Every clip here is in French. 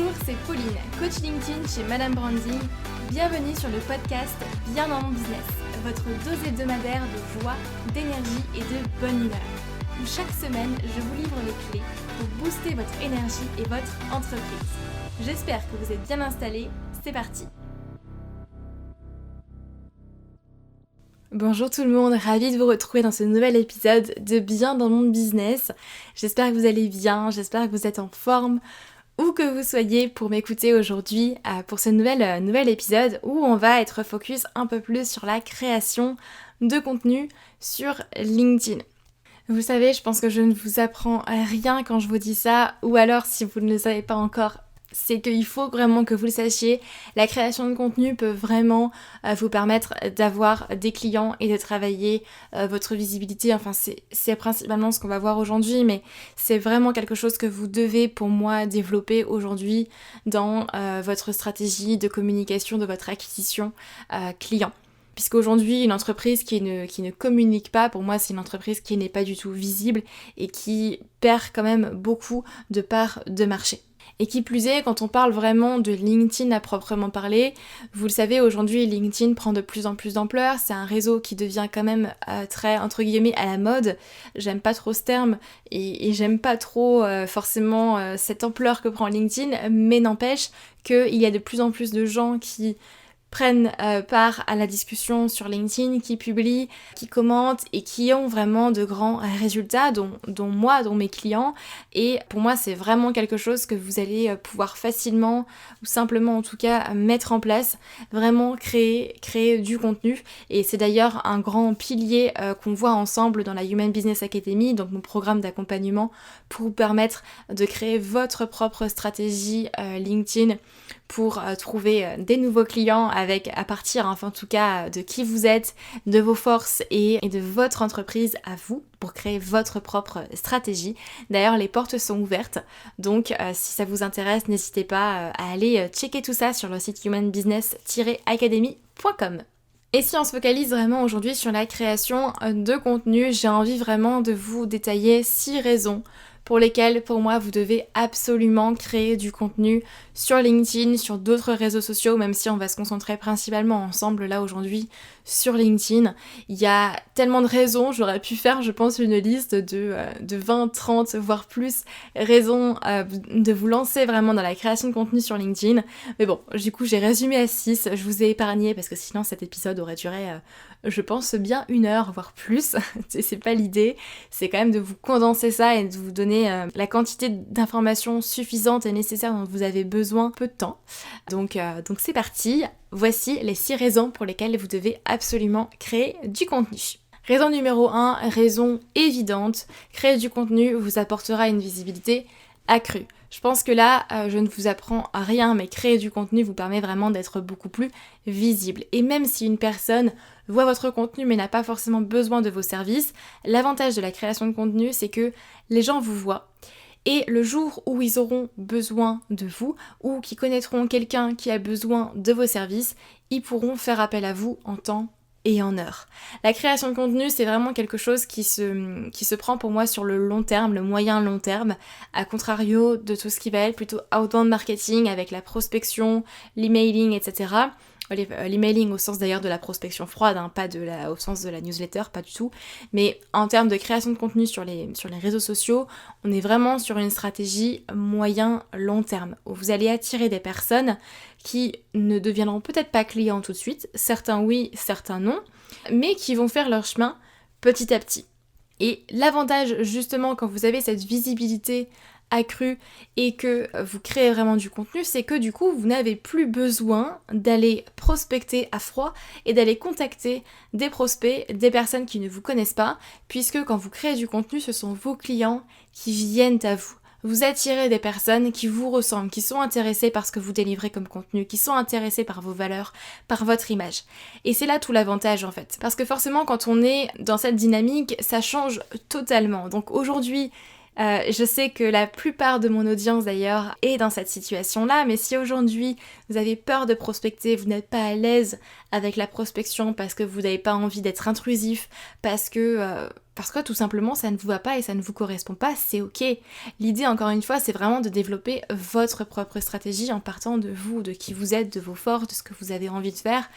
Bonjour, c'est Pauline, coach LinkedIn chez Madame Branding. Bienvenue sur le podcast Bien dans mon business, votre dose hebdomadaire de joie, d'énergie et de bonne humeur. Où chaque semaine, je vous livre les clés pour booster votre énergie et votre entreprise. J'espère que vous êtes bien installés, c'est parti. Bonjour tout le monde, ravie de vous retrouver dans ce nouvel épisode de Bien dans mon business. J'espère que vous allez bien, j'espère que vous êtes en forme. Où que vous soyez pour m'écouter aujourd'hui pour ce nouvel épisode où on va être focus un peu plus sur la création de contenu sur LinkedIn. Vous savez, je pense que je ne vous apprends rien quand je vous dis ça, ou alors si vous ne le savez pas encore, c'est qu'il faut vraiment que vous le sachiez. La création de contenu peut vraiment vous permettre d'avoir des clients et de travailler votre visibilité. Enfin, c'est principalement ce qu'on va voir aujourd'hui, mais c'est vraiment quelque chose que vous devez, pour moi, développer aujourd'hui dans votre stratégie de communication, de votre acquisition client. Puisqu'aujourd'hui, une entreprise qui ne communique pas, pour moi, c'est une entreprise qui n'est pas du tout visible et qui perd quand même beaucoup de parts de marché. Et qui plus est, quand on parle vraiment de LinkedIn à proprement parler, vous le savez, aujourd'hui LinkedIn prend de plus en plus d'ampleur, c'est un réseau qui devient quand même très, entre guillemets, à la mode. J'aime pas trop ce terme et j'aime pas trop forcément cette ampleur que prend LinkedIn, mais n'empêche qu'il y a de plus en plus de gens qui prennent part à la discussion sur LinkedIn, qui publient, qui commentent et qui ont vraiment de grands résultats, dont moi, dont mes clients. Et pour moi, c'est vraiment quelque chose que vous allez pouvoir facilement, ou simplement en tout cas, mettre en place, vraiment créer du contenu. Et c'est d'ailleurs un grand pilier qu'on voit ensemble dans la Human Business Academy, donc mon programme d'accompagnement pour vous permettre de créer votre propre stratégie LinkedIn pour trouver des nouveaux clients à partir, enfin en tout cas, de qui vous êtes, de vos forces et de votre entreprise à vous pour créer votre propre stratégie. D'ailleurs, les portes sont ouvertes, donc si ça vous intéresse, n'hésitez pas à aller checker tout ça sur le site humanbusiness-academy.com. Et si on se focalise vraiment aujourd'hui sur la création de contenu, j'ai envie vraiment de vous détailler 6 raisons pour lesquelles, pour moi, vous devez absolument créer du contenu sur LinkedIn, sur d'autres réseaux sociaux, même si on va se concentrer principalement ensemble là aujourd'hui sur LinkedIn. Il y a tellement de raisons, j'aurais pu faire, je pense, une liste de 20, 30, voire plus raisons de vous lancer vraiment dans la création de contenu sur LinkedIn. Mais bon, du coup, j'ai résumé à 6, je vous ai épargné parce que sinon cet épisode aurait duré, je pense, bien 1 heure, voire plus. C'est pas l'idée, c'est quand même de vous condenser ça et de vous donner la quantité d'informations suffisantes et nécessaires dont vous avez besoin peu de temps. Donc c'est parti, voici les 6 raisons pour lesquelles vous devez absolument créer du contenu. Raison numéro 1, raison évidente, créer du contenu vous apportera une visibilité accrue. Je pense que là, je ne vous apprends à rien, mais créer du contenu vous permet vraiment d'être beaucoup plus visible. Et même si une personne voit votre contenu mais n'a pas forcément besoin de vos services, l'avantage de la création de contenu, c'est que les gens vous voient. Et le jour où ils auront besoin de vous, ou qu'ils connaîtront quelqu'un qui a besoin de vos services, ils pourront faire appel à vous en temps et en heure. La création de contenu, c'est vraiment quelque chose qui se prend pour moi sur le long terme, le moyen long terme, à contrario de tout ce qui va être plutôt outbound marketing avec la prospection, l'emailing, etc. L'emailing au sens d'ailleurs de la prospection froide, hein, pas au sens de la newsletter, pas du tout. Mais en termes de création de contenu sur les réseaux sociaux, on est vraiment sur une stratégie moyen-long terme, où vous allez attirer des personnes qui ne deviendront peut-être pas clients tout de suite, certains oui, certains non, mais qui vont faire leur chemin petit à petit. Et l'avantage justement quand vous avez cette visibilité accrue et que vous créez vraiment du contenu, c'est que du coup vous n'avez plus besoin d'aller prospecter à froid et d'aller contacter des prospects, des personnes qui ne vous connaissent pas, puisque quand vous créez du contenu, ce sont vos clients qui viennent à vous. Vous attirez des personnes qui vous ressemblent, qui sont intéressées par ce que vous délivrez comme contenu, qui sont intéressées par vos valeurs, par votre image. Et c'est là tout l'avantage en fait. Parce que forcément quand on est dans cette dynamique, ça change totalement. Donc aujourd'hui, je sais que la plupart de mon audience d'ailleurs est dans cette situation-là, mais si aujourd'hui vous avez peur de prospecter, vous n'êtes pas à l'aise avec la prospection parce que vous n'avez pas envie d'être intrusif, parce que parce que tout simplement ça ne vous va pas et ça ne vous correspond pas, c'est ok. L'idée encore une fois c'est vraiment de développer votre propre stratégie en partant de vous, de qui vous êtes, de vos forces, de ce que vous avez envie de faire.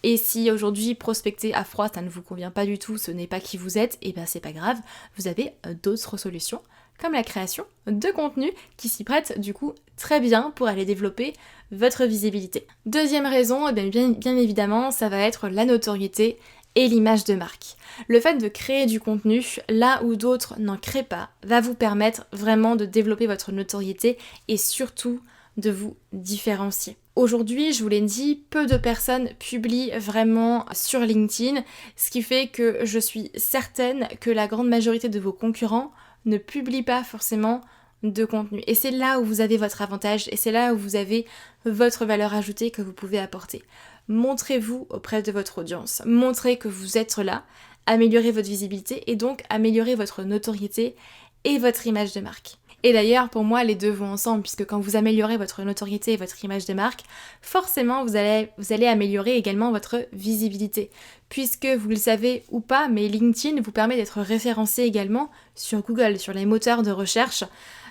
Et si aujourd'hui prospecter à froid ça ne vous convient pas du tout, ce n'est pas qui vous êtes, et ben c'est pas grave, vous avez d'autres solutions comme la création de contenu qui s'y prête du coup très bien pour aller développer votre visibilité. Deuxième raison, bien évidemment, ça va être la notoriété et l'image de marque. Le fait de créer du contenu là où d'autres n'en créent pas va vous permettre vraiment de développer votre notoriété et surtout de vous différencier. Aujourd'hui, je vous l'ai dit, peu de personnes publient vraiment sur LinkedIn, ce qui fait que je suis certaine que la grande majorité de vos concurrents ne publient pas forcément de contenu. Et c'est là où vous avez votre avantage et c'est là où vous avez votre valeur ajoutée que vous pouvez apporter. Montrez-vous auprès de votre audience, montrez que vous êtes là, améliorez votre visibilité et donc améliorez votre notoriété et votre image de marque. Et d'ailleurs, pour moi, les deux vont ensemble, puisque quand vous améliorez votre notoriété et votre image de marque, forcément, vous allez améliorer également votre visibilité. Puisque vous le savez ou pas, mais LinkedIn vous permet d'être référencé également sur Google, sur les moteurs de recherche.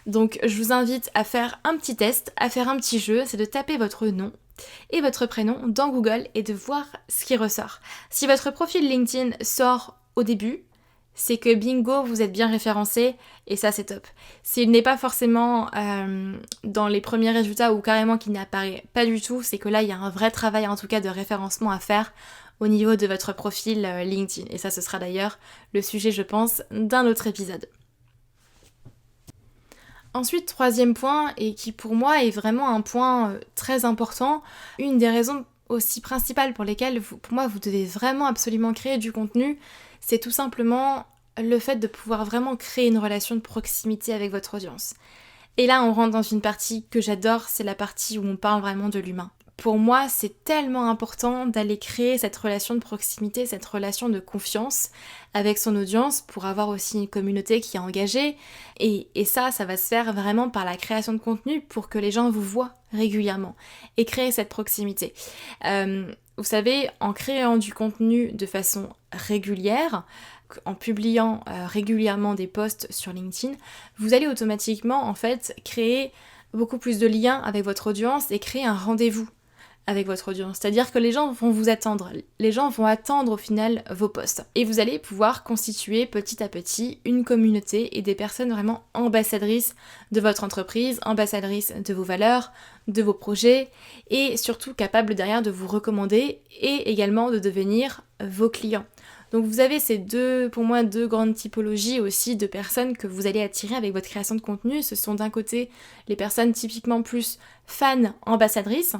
Donc, je vous invite à faire un petit test, à faire un petit jeu, c'est de taper votre nom et votre prénom dans Google et de voir ce qui ressort. Si votre profil LinkedIn sort au début, c'est que bingo, vous êtes bien référencé et ça c'est top. S'il n'est pas forcément dans les premiers résultats ou carrément qu'il n'apparaît pas du tout, c'est que là il y a un vrai travail en tout cas de référencement à faire au niveau de votre profil LinkedIn. Et ça ce sera d'ailleurs le sujet je pense d'un autre épisode. Ensuite, troisième point, et qui pour moi est vraiment un point très important, une des raisons aussi principales pour lesquelles pour moi vous devez vraiment absolument créer du contenu, c'est tout simplement le fait de pouvoir vraiment créer une relation de proximité avec votre audience. Et là on rentre dans une partie que j'adore, c'est la partie où on parle vraiment de l'humain. Pour moi, c'est tellement important d'aller créer cette relation de proximité, cette relation de confiance avec son audience pour avoir aussi une communauté qui est engagée. Et ça va se faire vraiment par la création de contenu pour que les gens vous voient régulièrement et créer cette proximité. Vous savez, en créant du contenu de façon régulière, en publiant régulièrement des posts sur LinkedIn, vous allez automatiquement en fait créer beaucoup plus de liens avec votre audience et créer un rendez-vous avec votre audience. C'est-à-dire que les gens vont vous attendre. Les gens vont attendre au final vos posts. Et vous allez pouvoir constituer petit à petit une communauté et des personnes vraiment ambassadrices de votre entreprise, ambassadrices de vos valeurs, de vos projets et surtout capables derrière de vous recommander et également de devenir vos clients. Donc vous avez pour moi deux grandes typologies aussi de personnes que vous allez attirer avec votre création de contenu. Ce sont d'un côté les personnes typiquement plus fans ambassadrices,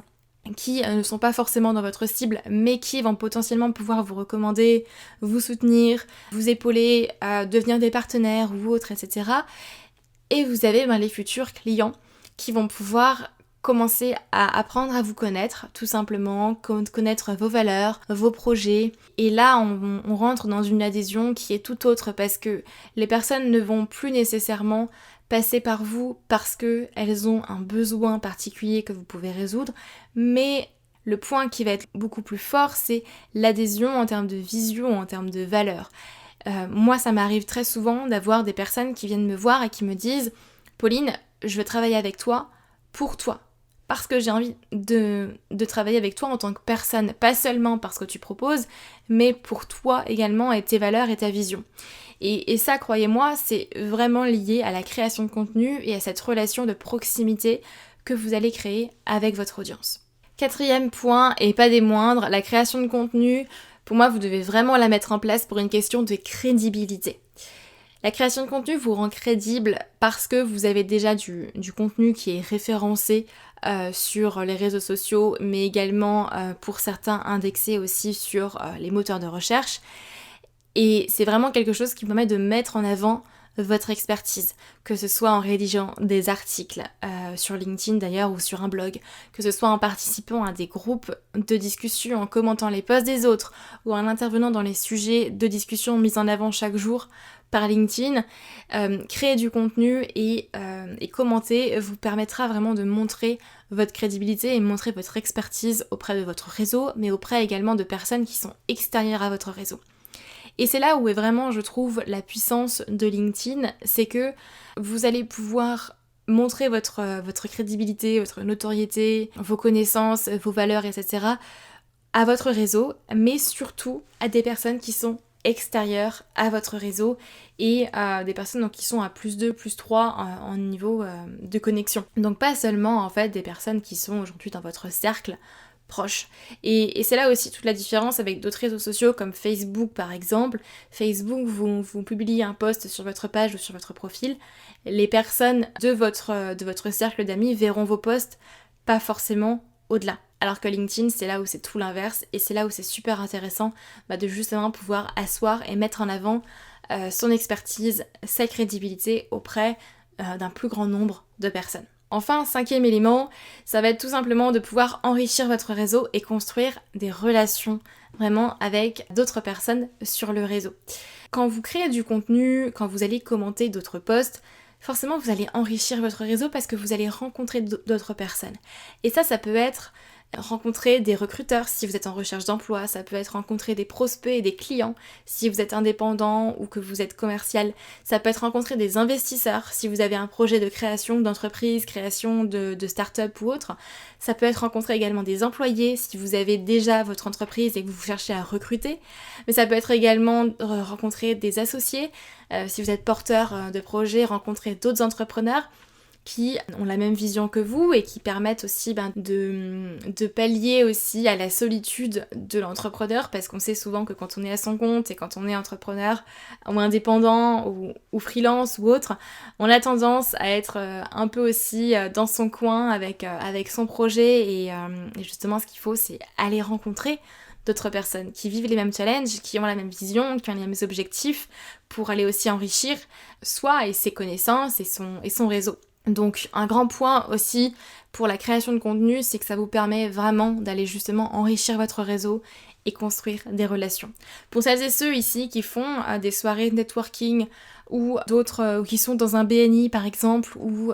qui ne sont pas forcément dans votre cible, mais qui vont potentiellement pouvoir vous recommander, vous soutenir, vous épauler, devenir des partenaires ou autres, etc. Et vous avez les futurs clients qui vont pouvoir commencer à apprendre à vous connaître, tout simplement, connaître vos valeurs, vos projets. Et là, on rentre dans une adhésion qui est tout autre parce que les personnes ne vont plus nécessairement passer par vous parce qu'elles ont un besoin particulier que vous pouvez résoudre, mais le point qui va être beaucoup plus fort, c'est l'adhésion en termes de vision, en termes de valeur. Moi, ça m'arrive très souvent d'avoir des personnes qui viennent me voir et qui me disent « Pauline, je veux travailler avec toi pour toi. » Parce que j'ai envie de travailler avec toi en tant que personne, pas seulement parce que tu proposes, mais pour toi également et tes valeurs et ta vision. Et ça, croyez-moi, c'est vraiment lié à la création de contenu et à cette relation de proximité que vous allez créer avec votre audience. Quatrième point, et pas des moindres, la création de contenu, pour moi, vous devez vraiment la mettre en place pour une question de crédibilité. La création de contenu vous rend crédible parce que vous avez déjà du contenu qui est référencé sur les réseaux sociaux, mais également pour certains indexés aussi sur les moteurs de recherche. Et c'est vraiment quelque chose qui permet de mettre en avant votre expertise, que ce soit en rédigeant des articles sur LinkedIn d'ailleurs ou sur un blog, que ce soit en participant à des groupes de discussion, en commentant les posts des autres ou en intervenant dans les sujets de discussion mis en avant chaque jour par LinkedIn. Créer du contenu et commenter vous permettra vraiment de montrer votre crédibilité et montrer votre expertise auprès de votre réseau, mais auprès également de personnes qui sont extérieures à votre réseau. Et c'est là où est vraiment, je trouve, la puissance de LinkedIn, c'est que vous allez pouvoir montrer votre crédibilité, votre notoriété, vos connaissances, vos valeurs, etc. à votre réseau, mais surtout à des personnes qui sont extérieures à votre réseau et à des personnes donc, qui sont à +2, +3 en niveau de connexion. Donc pas seulement en fait des personnes qui sont aujourd'hui dans votre cercle proche. Et c'est là aussi toute la différence avec d'autres réseaux sociaux comme Facebook par exemple. Facebook, vous publiez un post sur votre page ou sur votre profil, les personnes de votre cercle d'amis verront vos posts, pas forcément au-delà. Alors que LinkedIn, c'est là où c'est tout l'inverse et c'est là où c'est super intéressant de justement pouvoir asseoir et mettre en avant son expertise, sa crédibilité auprès d'un plus grand nombre de personnes. Enfin, 5e élément, ça va être tout simplement de pouvoir enrichir votre réseau et construire des relations vraiment avec d'autres personnes sur le réseau. Quand vous créez du contenu, quand vous allez commenter d'autres posts, forcément vous allez enrichir votre réseau parce que vous allez rencontrer d'autres personnes. Et ça peut être rencontrer des recruteurs si vous êtes en recherche d'emploi, ça peut être rencontrer des prospects et des clients si vous êtes indépendant ou que vous êtes commercial, ça peut être rencontrer des investisseurs si vous avez un projet de création d'entreprise, création de start-up ou autre, ça peut être rencontrer également des employés si vous avez déjà votre entreprise et que vous cherchez à recruter, mais ça peut être également rencontrer des associés, si vous êtes porteur de projet, rencontrer d'autres entrepreneurs qui ont la même vision que vous et qui permettent aussi de pallier aussi à la solitude de l'entrepreneur, parce qu'on sait souvent que quand on est à son compte et quand on est entrepreneur ou indépendant ou freelance ou autre, on a tendance à être un peu aussi dans son coin avec son projet et justement ce qu'il faut c'est aller rencontrer d'autres personnes qui vivent les mêmes challenges, qui ont la même vision, qui ont les mêmes objectifs pour aller aussi enrichir soi et ses connaissances et son réseau. Donc un grand point aussi pour la création de contenu, c'est que ça vous permet vraiment d'aller justement enrichir votre réseau et construire des relations. Pour celles et ceux ici qui font des soirées de networking ou d'autres qui sont dans un BNI par exemple ou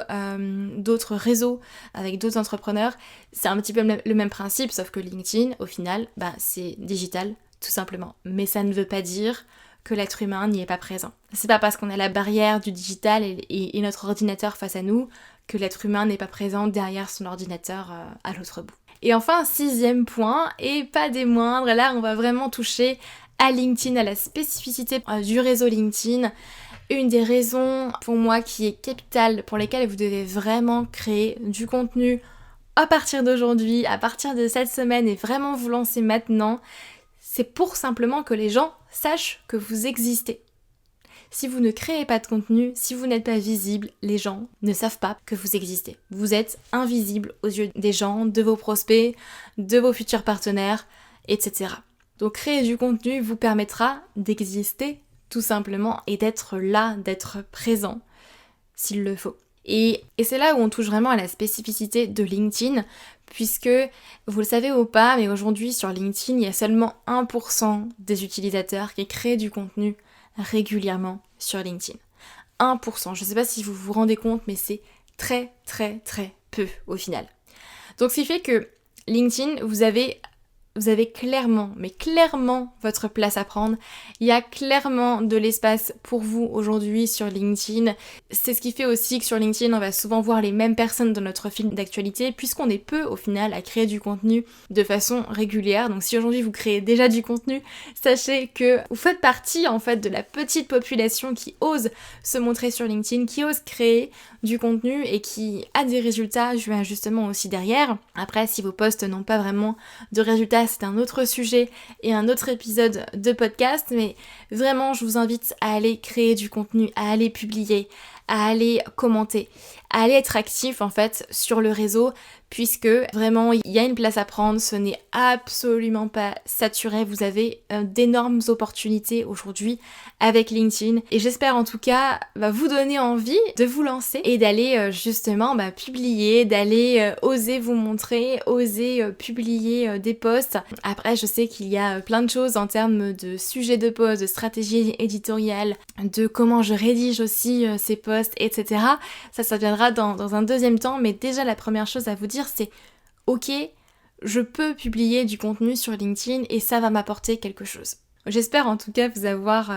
d'autres réseaux avec d'autres entrepreneurs, c'est un petit peu le même principe sauf que LinkedIn au final c'est digital tout simplement. Mais ça ne veut pas dire que l'être humain n'y est pas présent. C'est pas parce qu'on a la barrière du digital et notre ordinateur face à nous que l'être humain n'est pas présent derrière son ordinateur à l'autre bout. Et enfin, 6e point, et pas des moindres, là on va vraiment toucher à LinkedIn, à la spécificité du réseau LinkedIn. Une des raisons pour moi qui est capitale, pour lesquelles vous devez vraiment créer du contenu à partir d'aujourd'hui, à partir de cette semaine et vraiment vous lancer maintenant, c'est pour simplement que les gens sachent que vous existez. Si vous ne créez pas de contenu, si vous n'êtes pas visible, les gens ne savent pas que vous existez. Vous êtes invisible aux yeux des gens, de vos prospects, de vos futurs partenaires, etc. Donc créer du contenu vous permettra d'exister tout simplement et d'être là, d'être présent s'il le faut. Et c'est là où on touche vraiment à la spécificité de LinkedIn, puisque, vous le savez ou pas, mais aujourd'hui sur LinkedIn, il y a seulement 1% des utilisateurs qui créent du contenu régulièrement sur LinkedIn. 1%, je ne sais pas si vous vous rendez compte, mais c'est très très très peu au final. Donc ce qui fait que LinkedIn, vous avez clairement, mais clairement votre place à prendre. Il y a clairement de l'espace pour vous aujourd'hui sur LinkedIn. C'est ce qui fait aussi que sur LinkedIn, on va souvent voir les mêmes personnes dans notre fil d'actualité, puisqu'on est peu au final à créer du contenu de façon régulière. Donc si aujourd'hui vous créez déjà du contenu, sachez que vous faites partie en fait de la petite population qui ose se montrer sur LinkedIn, qui ose créer du contenu et qui a des résultats justement aussi derrière. Après, si vos posts n'ont pas vraiment de résultats, c'est un autre sujet et un autre épisode de podcast, mais vraiment je vous invite à aller créer du contenu, à aller publier, à aller commenter, à aller être actif en fait sur le réseau, puisque vraiment il y a une place à prendre, ce n'est absolument pas saturé, vous avez d'énormes opportunités aujourd'hui avec LinkedIn et j'espère en tout cas vous donner envie de vous lancer et d'aller justement publier, d'aller oser vous montrer, oser publier des posts. Après je sais qu'il y a plein de choses en termes de sujets de posts, de stratégie éditoriale, de comment je rédige aussi ces posts, etc. Ça viendra dans un deuxième temps, mais déjà la première chose à vous dire c'est ok, je peux publier du contenu sur LinkedIn et ça va m'apporter quelque chose. J'espère en tout cas vous avoir...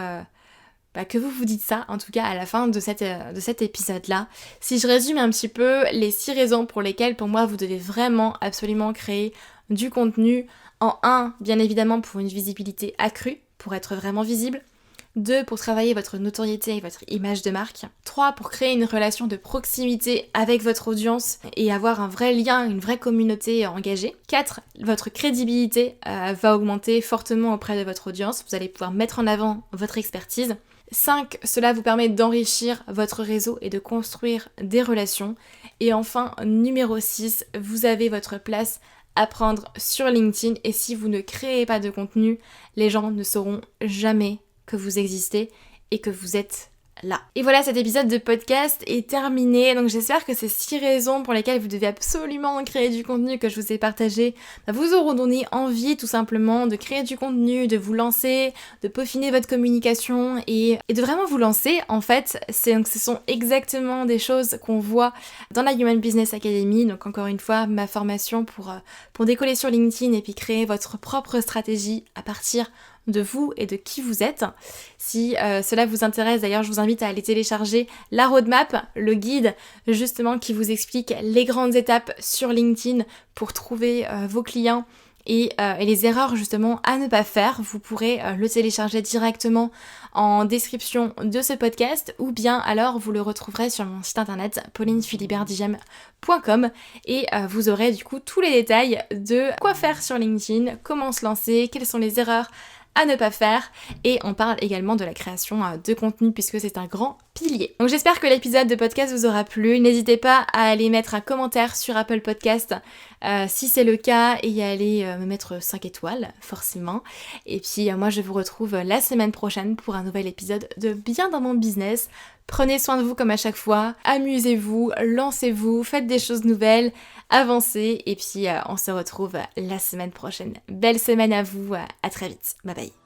que vous vous dites ça, en tout cas à la fin de cet épisode-là. Si je résume un petit peu les 6 raisons pour lesquelles pour moi vous devez vraiment absolument créer du contenu. En 1, bien évidemment pour une visibilité accrue, pour être vraiment visible. 2, pour travailler votre notoriété et votre image de marque. 3, pour créer une relation de proximité avec votre audience et avoir un vrai lien, une vraie communauté engagée. 4, votre crédibilité va augmenter fortement auprès de votre audience. Vous allez pouvoir mettre en avant votre expertise. 5, cela vous permet d'enrichir votre réseau et de construire des relations. Et enfin, numéro 6, vous avez votre place à prendre sur LinkedIn. Et si vous ne créez pas de contenu, les gens ne sauront jamais que vous existez et que vous êtes là. Et voilà, cet épisode de podcast est terminé. Donc j'espère que ces 6 raisons pour lesquelles vous devez absolument créer du contenu que je vous ai partagé vous auront donné envie tout simplement de créer du contenu, de vous lancer, de peaufiner votre communication et de vraiment vous lancer. En fait, ce sont exactement des choses qu'on voit dans la Human Business Academy. Donc encore une fois, ma formation pour décoller sur LinkedIn et puis créer votre propre stratégie à partir de vous et de qui vous êtes. Si cela vous intéresse, d'ailleurs, je vous invite à aller télécharger la roadmap, le guide justement qui vous explique les grandes étapes sur LinkedIn pour trouver vos clients et les erreurs justement à ne pas faire. Vous pourrez le télécharger directement en description de ce podcast ou bien alors vous le retrouverez sur mon site internet paulinefiliberdigem.com et vous aurez du coup tous les détails de quoi faire sur LinkedIn, comment se lancer, quelles sont les erreurs à ne pas faire et on parle également de la création de contenu puisque c'est un grand pilier. Donc j'espère que l'épisode de podcast vous aura plu. N'hésitez pas à aller mettre un commentaire sur Apple Podcast si c'est le cas et à aller me mettre 5 étoiles forcément. Et puis moi je vous retrouve la semaine prochaine pour un nouvel épisode de Bien dans mon business. Prenez soin de vous comme à chaque fois, amusez-vous, lancez-vous, faites des choses nouvelles, avancez et puis on se retrouve la semaine prochaine. Belle semaine à vous, à très vite, bye bye.